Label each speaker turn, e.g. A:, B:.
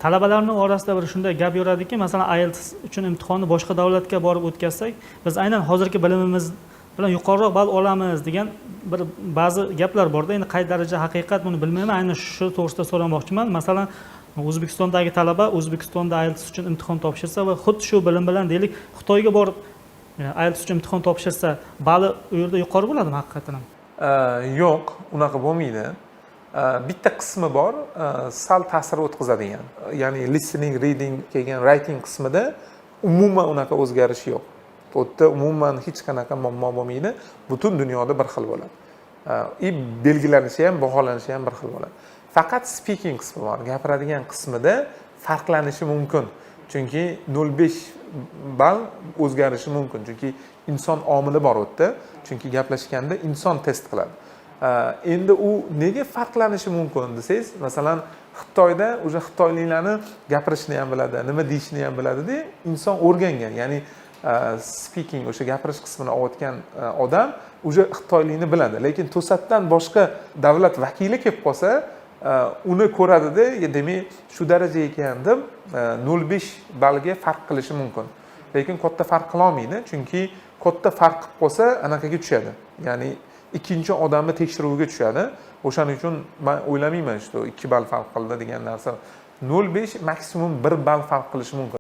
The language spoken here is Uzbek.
A: Talabalarning orasida bir shunday gap yuradiki, masalan, IELTS uchun imtihonni boshqa davlatga borib o'tkazsak, biz aynan hozirgi bilimimiz bilan yuqoriroq ball olamiz degan bir ba'zi gaplar borda. Endi qay daraja haqiqat buni bilmayman. Aynan shu to'g'risida so'ramoqchiman. Masalan, O'zbekistondagi talaba O'zbekistonda IELTS uchun imtihon topshirsa va xuddi shu bilim bilan deylik Xitoyga borib IELTS uchun imtihon topshirsa, balli u yerda yuqori bo'ladimi haqiqatan ham?
B: Yo'q, unaqa bo'lmaydi. Bitta qismi bor, sal ta'sir o'tkazadigan. Ya'ni listening, reading kelgan writing qismida umuman unaqa o'zgarish yo'q. Bu yerda umuman hech qanaqa muammo bo'lmaydi. Butun dunyoda bir xil bo'ladi. Belgilanishi ham, baholanishi ham bir xil bo'ladi. Faqat speaking qismi bor. Gapiradigan qismida farqlanishi mumkin. Chunki 0.5 ball o'zgarishi mumkin. Chunki inson omili bor u yerda. Chunki gaplashganda inson test qiladi. Endi u nega farqlanishi mumkin desangiz, masalan, Xitoyda o'sha xitoyliklarni gapirishni ham biladi, nima deyishni ham biladi-da, inson o'rgangan. Ya'ni speaking o'sha gapirish qismini olayotgan odam o'sha xitoylikni biladi. Lekin to'satdan boshqa davlat vakili kelib qolsa, uni ko'radi-da, demak, shu daraja ekan deb 0.5 ballga farq qilishi mumkin. Lekin katta farq qila olmaydi, chunki katta farq qilib qolsa, anaqaga tushadi. Ya'ni ikkinchi odamni tekshiruvga tushadi. O'shaning uchun men o'ylamayman, shu 2 ball farq qildi degan narsa. 0.5 maksimum 1 ball farq qilishi mumkin.